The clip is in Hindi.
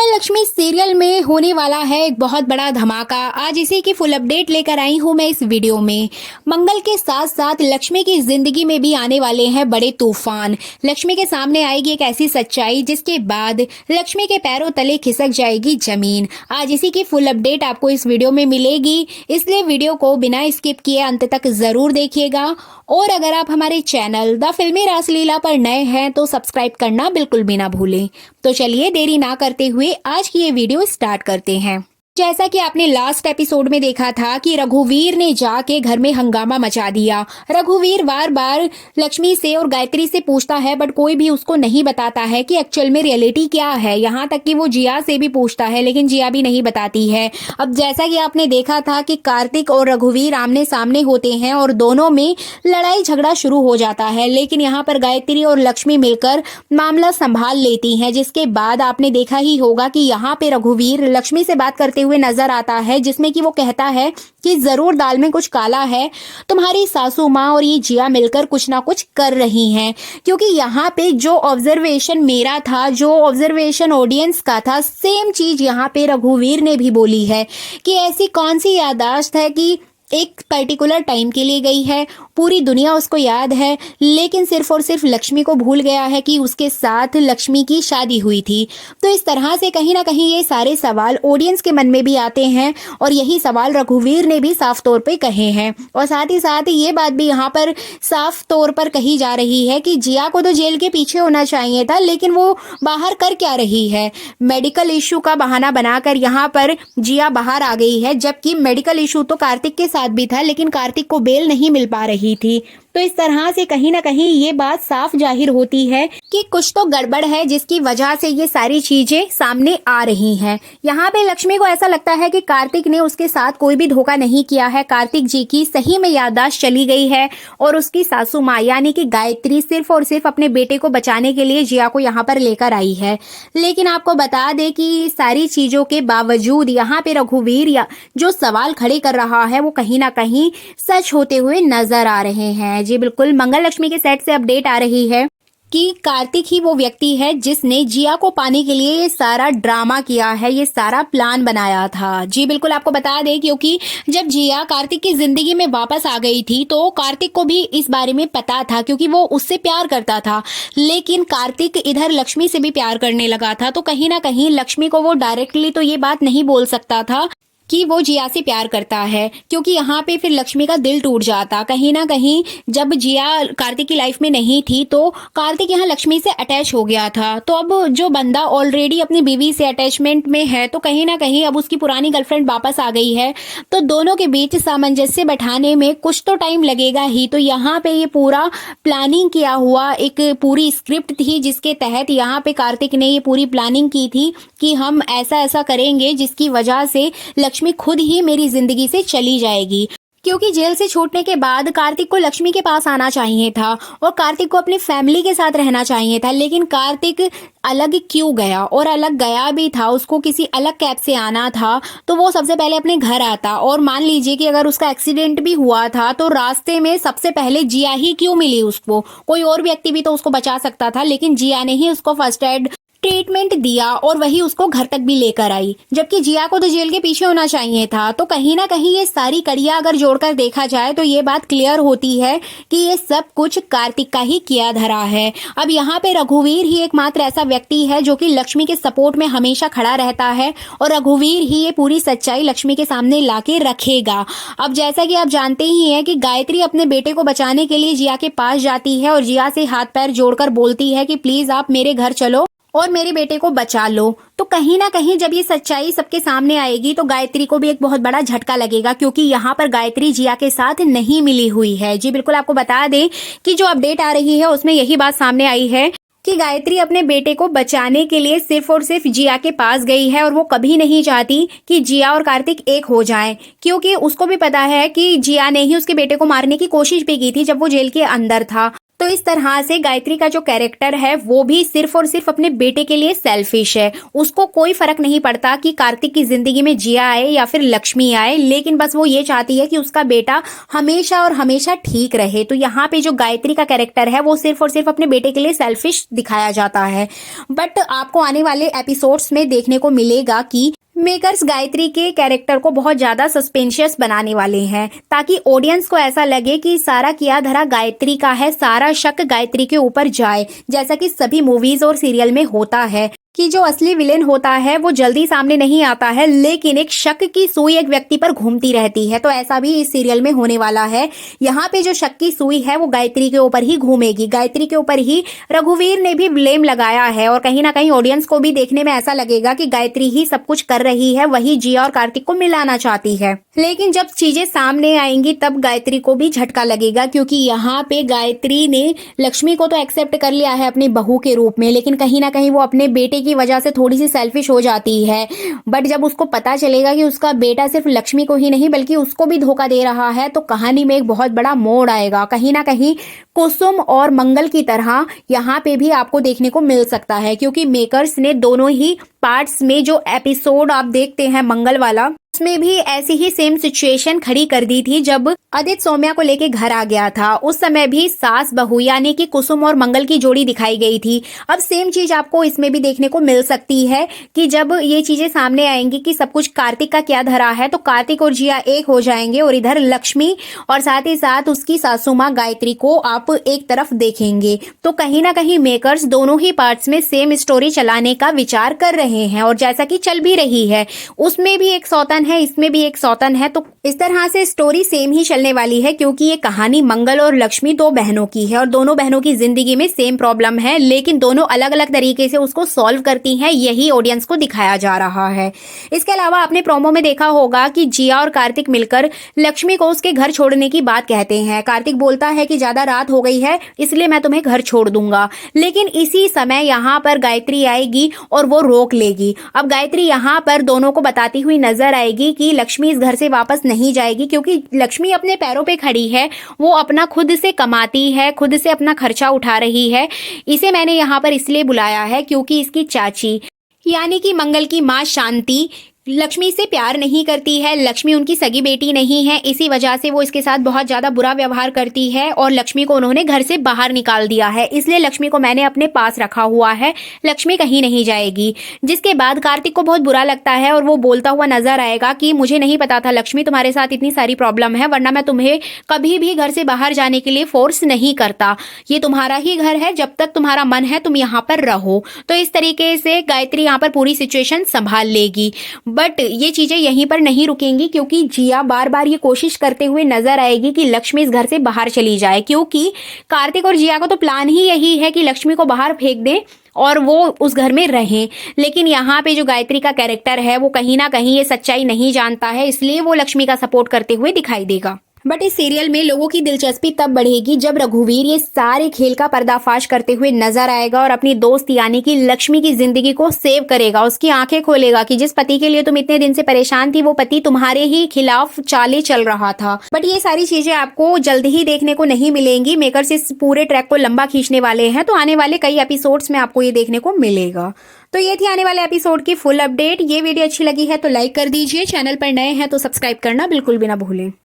मंगल लक्ष्मी सीरियल में होने वाला है एक बहुत बड़ा धमाका। आज इसी की फुल अपडेट लेकर आई हूं मैं इस वीडियो में। मंगल के साथ साथ लक्ष्मी की जिंदगी में भी आने वाले हैं बड़े तूफान। लक्ष्मी के सामने आएगी एक ऐसी सच्चाई जिसके बाद लक्ष्मी के पैरों तले खिसक जाएगी जमीन। आज इसी की फुल अपडेट आपको इस वीडियो में मिलेगी, इसलिए वीडियो को बिना स्किप किए अंत तक जरूर देखिएगा। और अगर आप हमारे चैनल द फिल्मी रासलीला पर नए हैं तो सब्सक्राइब करना बिल्कुल भी ना भूलें। तो चलिए देरी ना करते हुए आज की ये वीडियो स्टार्ट करते हैं। जैसा कि आपने लास्ट एपिसोड में देखा था कि रघुवीर ने जाके घर में हंगामा मचा दिया। रघुवीर बार बार लक्ष्मी से और गायत्री से पूछता है, बट कोई भी उसको नहीं बताता है कि एक्चुअल में रियलिटी क्या है। यहाँ तक कि वो जिया से भी पूछता है, लेकिन जिया भी नहीं बताती है। अब जैसा कि आपने देखा था कि कार्तिक और रघुवीर आमने सामने होते हैं और दोनों में लड़ाई झगड़ा शुरू हो जाता है, लेकिन यहाँ पर गायत्री और लक्ष्मी मिलकर मामला संभाल लेती हैं। जिसके बाद आपने देखा ही होगा कि यहाँ पे रघुवीर लक्ष्मी से बात करते हुए नजर आता है, जिसमें कि वो कहता है कि जरूर दाल में कुछ काला है, तुम्हारी सासू माँ और ये जिया मिलकर कुछ ना कुछ कर रही हैं। क्योंकि यहाँ पे जो ऑब्जर्वेशन मेरा था, जो ऑब्जर्वेशन ऑडियंस का था, सेम चीज यहाँ पे रघुवीर ने भी बोली है कि ऐसी कौन सी याददाश्त है कि एक पर्टिकुलर टाइम के लिए गई है, पूरी दुनिया उसको याद है, लेकिन सिर्फ और सिर्फ लक्ष्मी को भूल गया है कि उसके साथ लक्ष्मी की शादी हुई थी। तो इस तरह से कहीं ना कहीं ये सारे सवाल ऑडियंस के मन में भी आते हैं और यही सवाल रघुवीर ने भी साफ तौर पे कहे हैं। और साथ ही साथ ये बात भी यहाँ पर साफ तौर पर कही जा रही है कि जिया को तो जेल के पीछे होना चाहिए था, लेकिन वो बाहर कर क्या रही है। मेडिकल इशू का बहाना बनाकर यहाँ पर जिया बाहर आ गई है, जबकि मेडिकल इशू तो कार्तिक के साथ भी था, लेकिन कार्तिक को बेल नहीं मिल पा रही थी। तो इस तरह से कहीं ना कहीं ये बात साफ जाहिर होती है कि कुछ तो गड़बड़ है, जिसकी वजह से ये सारी चीजें सामने आ रही हैं। यहाँ पे लक्ष्मी को ऐसा लगता है कि कार्तिक ने उसके साथ कोई भी धोखा नहीं किया है। कार्तिक जी की सही में याददाश्त चली गई है और उसकी सासू माँ यानी कि गायत्री सिर्फ और सिर्फ अपने बेटे को बचाने के लिए जिया को यहाँ पर लेकर आई है। लेकिन आपको बता दे कि सारी चीजों के बावजूद यहाँ पे रघुवीर जो सवाल खड़े कर रहा है वो कहीं ना कहीं सच होते हुए नजर आ रहे हैं। जी बिल्कुल, मंगल लक्ष्मी के सेट से अपडेट आ रही है कि कार्तिक ही वो व्यक्ति है जिसने जिया को पाने के लिए ये सारा ड्रामा किया है, ये सारा प्लान बनाया था। जी बिल्कुल, आपको बता दें क्योंकि जब जिया कार्तिक की जिंदगी में वापस आ गई थी तो कार्तिक को भी इस बारे में पता था, क्योंकि वो उससे प्यार करता था। लेकिन कार्तिक इधर लक्ष्मी से भी प्यार करने लगा था, तो कहीं ना कहीं लक्ष्मी को वो डायरेक्टली तो ये बात नहीं बोल सकता था कि वो जिया से प्यार करता है, क्योंकि यहाँ पे फिर लक्ष्मी का दिल टूट जाता। कहीं ना कहीं जब जिया कार्तिक की लाइफ में नहीं थी तो कार्तिक यहाँ लक्ष्मी से अटैच हो गया था। तो अब जो बंदा ऑलरेडी अपनी बीवी से अटैचमेंट में है, तो कहीं ना कहीं अब उसकी पुरानी गर्लफ्रेंड वापस आ गई है, तो दोनों के बीच सामंजस्य बैठाने में कुछ तो टाइम लगेगा ही। तो यहाँ पे ये पूरा प्लानिंग किया हुआ एक पूरी स्क्रिप्ट थी, जिसके तहत यहाँ पे कार्तिक ने ये पूरी प्लानिंग की थी कि हम ऐसा ऐसा करेंगे जिसकी वजह से लक्ष्मी खुद ही मेरी जिंदगी से चली जाएगी। क्योंकि जेल से छूटने के बाद कार्तिक को लक्ष्मी के पास आना चाहिए था और कार्तिक को अपनी फैमिली के साथ रहना चाहिए था, लेकिन कार्तिक अलग क्यों गया, और अलग गया भी था, उसको किसी अलग कैब से आना था, तो वो सबसे पहले अपने घर आता। और मान लीजिए कि अगर उसका एक्सीडेंट भी हुआ था तो रास्ते में सबसे पहले जिया ही क्यों मिली उसको, कोई और व्यक्ति भी तो उसको बचा सकता था, लेकिन जिया ने ही उसको फर्स्ट एड ट्रीटमेंट दिया और वही उसको घर तक भी लेकर आई, जबकि जिया को तो जेल के पीछे होना चाहिए था। तो कहीं ना कहीं ये सारी कड़ियां अगर जोड़कर देखा जाए तो ये बात क्लियर होती है कि ये सब कुछ कार्तिक का ही किया धरा है। अब यहाँ पे रघुवीर ही एकमात्र ऐसा व्यक्ति है जो कि लक्ष्मी के सपोर्ट में हमेशा खड़ा रहता है और रघुवीर ही ये पूरी सच्चाई लक्ष्मी के सामने लाके रखेगा। अब जैसा कि आप जानते ही हैं कि गायत्री अपने बेटे को बचाने के लिए जिया के पास जाती है और जिया से हाथ पैर जोड़कर बोलती है कि प्लीज आप मेरे घर चलो और मेरे बेटे को बचा लो। तो कहीं ना कहीं जब ये सच्चाई सबके सामने आएगी तो गायत्री को भी एक बहुत बड़ा झटका लगेगा, क्योंकि यहाँ पर गायत्री जिया के साथ नहीं मिली हुई है। जी बिल्कुल, आपको बता दें कि जो अपडेट आ रही है उसमें यही बात सामने आई है कि गायत्री अपने बेटे को बचाने के लिए सिर्फ और सिर्फ जिया के पास गई है और वो कभी नहीं चाहती कि जिया और कार्तिक एक हो जाएं, क्योंकि उसको भी पता है कि जिया ने ही उसके बेटे को मारने की कोशिश भी की थी जब वो जेल के अंदर था। तो इस तरह से गायत्री का जो कैरेक्टर है वो भी सिर्फ और सिर्फ अपने बेटे के लिए सेल्फिश है। उसको कोई फर्क नहीं पड़ता कि कार्तिक की जिंदगी में जिया आए या फिर लक्ष्मी आए, लेकिन बस वो ये चाहती है कि उसका बेटा हमेशा और हमेशा ठीक रहे। तो यहाँ पे जो गायत्री का कैरेक्टर है वो सिर्फ और सिर्फ अपने बेटे के लिए सेल्फिश दिखाया जाता है। बट आपको आने वाले एपिसोड्स में देखने को मिलेगा कि मेकर्स गायत्री के कैरेक्टर को बहुत ज्यादा सस्पेंशियस बनाने वाले हैं, ताकि ऑडियंस को ऐसा लगे कि सारा किया धरा गायत्री का है, सारा शक गायत्री के ऊपर जाए, जैसा कि सभी मूवीज और सीरियल में होता है कि जो असली विलेन होता है वो जल्दी सामने नहीं आता है, लेकिन एक शक की सुई एक व्यक्ति पर घूमती रहती है। तो ऐसा भी इस सीरियल में होने वाला है। यहाँ पे जो शक की सुई है वो गायत्री के ऊपर ही घूमेगी, गायत्री के ऊपर ही रघुवीर ने भी ब्लेम लगाया है, और कहीं ना कहीं ऑडियंस को भी देखने में ऐसा लगेगा कि गायत्री ही सब कुछ कर रही है, वही जिया और कार्तिक को मिलाना चाहती है। लेकिन जब चीजें सामने आएंगी तब गायत्री को भी झटका लगेगा, क्योंकि यहाँ पे गायत्री ने लक्ष्मी को तो एक्सेप्ट कर लिया है अपनी बहू के रूप में, लेकिन कहीं ना कहीं वो अपने बेटे की वजह से थोड़ी सी सेल्फिश हो जाती है। बट जब उसको पता चलेगा कि उसका बेटा सिर्फ लक्ष्मी को ही नहीं बल्कि उसको भी धोखा दे रहा है, तो कहानी में एक बहुत बड़ा मोड़ आएगा। कहीं ना कहीं कुसुम और मंगल की तरह यहाँ पे भी आपको देखने को मिल सकता है, क्योंकि मेकर्स ने दोनों ही पार्ट्स में जो एपिसोड आप देखते हैं मंगल वाला, उसमें भी ऐसी ही सेम सिचुएशन खड़ी कर दी थी। जब आदित्य सौम्या को लेके घर आ गया था उस समय भी सास बहू यानी कि कुसुम और मंगल की जोड़ी दिखाई गई थी। अब सेम चीज आपको इसमें भी देखने को मिल सकती है कि जब ये चीजें सामने आएंगी कि सब कुछ कार्तिक का क्या धरा है, तो कार्तिक और जिया एक हो जाएंगे और इधर लक्ष्मी और साथ ही साथ उसकी सासू माँ गायत्री को आप एक तरफ देखेंगे। तो कहीं ना कहीं मेकर्स दोनों ही पार्ट्स में सेम स्टोरी चलाने का विचार कर रहे हैं, और जैसा कि चल भी रही है, उसमें भी एक सौतन है, इसमें भी एक सौतन है। तो इस तरह से स्टोरी सेम ही चलने वाली है, क्योंकि ये कहानी मंगल और लक्ष्मी दो बहनों की है, और दोनों बहनों की जिंदगी में सेम प्रॉब्लम है, लेकिन दोनों अलग अलग तरीके से उसको सॉल्व करती हैं। यही ऑडियंस को दिखाया जा रहा है। इसके अलावा आपने प्रोमो में देखा होगा कि जिया और कार्तिक मिलकर लक्ष्मी को उसके घर छोड़ने की बात कहते हैं। कार्तिक बोलता है कि ज्यादा रात हो गई है इसलिए मैं तुम्हें घर छोड़ दूंगा, लेकिन इसी समय यहाँ पर गायत्री आएगी और वो रोक लेगी। अब गायत्री यहाँ पर दोनों को बताती हुई नजर आएगी कि लक्ष्मी इस घर से वापस नहीं जाएगी, क्योंकि लक्ष्मी अपने पैरों पे खड़ी है, वो अपना खुद से कमाती है, खुद से अपना खर्चा उठा रही है। इसे मैंने यहाँ पर इसलिए बुलाया है क्योंकि इसकी चाची यानी कि मंगल की माँ शांति लक्ष्मी से प्यार नहीं करती है। लक्ष्मी उनकी सगी बेटी नहीं है, इसी वजह से वो इसके साथ बहुत ज्यादा बुरा व्यवहार करती है, और लक्ष्मी को उन्होंने घर से बाहर निकाल दिया है। इसलिए लक्ष्मी को मैंने अपने पास रखा हुआ है, लक्ष्मी कहीं नहीं जाएगी। जिसके बाद कार्तिक को बहुत बुरा लगता है और वो बोलता हुआ नजर आएगा कि मुझे नहीं पता था लक्ष्मी तुम्हारे साथ इतनी सारी प्रॉब्लम है, वरना मैं तुम्हें कभी भी घर से बाहर जाने के लिए फोर्स नहीं करता। ये तुम्हारा ही घर है, जब तक तुम्हारा मन है तुम यहाँ पर रहो। तो इस तरीके से गायत्री यहाँ पर पूरी सिचुएशन संभाल लेगी। बट ये चीजें यहीं पर नहीं रुकेंगी, क्योंकि जिया बार बार ये कोशिश करते हुए नजर आएगी कि लक्ष्मी इस घर से बाहर चली जाए, क्योंकि कार्तिक और जिया का तो प्लान ही यही है कि लक्ष्मी को बाहर फेंक दें और वो उस घर में रहें। लेकिन यहाँ पे जो गायत्री का कैरेक्टर है वो कहीं ना कहीं ये सच्चाई नहीं जानता है, इसलिए वो लक्ष्मी का सपोर्ट करते हुए दिखाई देगा। बट इस सीरियल में लोगों की दिलचस्पी तब बढ़ेगी जब रघुवीर ये सारे खेल का पर्दाफाश करते हुए नजर आएगा और अपनी दोस्त यानी कि लक्ष्मी की जिंदगी को सेव करेगा, उसकी आंखें खोलेगा कि जिस पति के लिए तुम इतने दिन से परेशान थी वो पति तुम्हारे ही खिलाफ चाले चल रहा था। बट ये सारी चीजें आपको जल्द ही देखने को नहीं मिलेंगी। मेकर्स इस पूरे ट्रैक को लंबा खींचने वाले हैं, तो आने वाले कई एपिसोड्स में आपको ये देखने को मिलेगा। तो ये थी आने वाले एपिसोड की फुल अपडेट। ये वीडियो अच्छी लगी है तो लाइक कर दीजिए, चैनल पर नए हैं तो सब्सक्राइब करना बिल्कुल भी ना भूलें।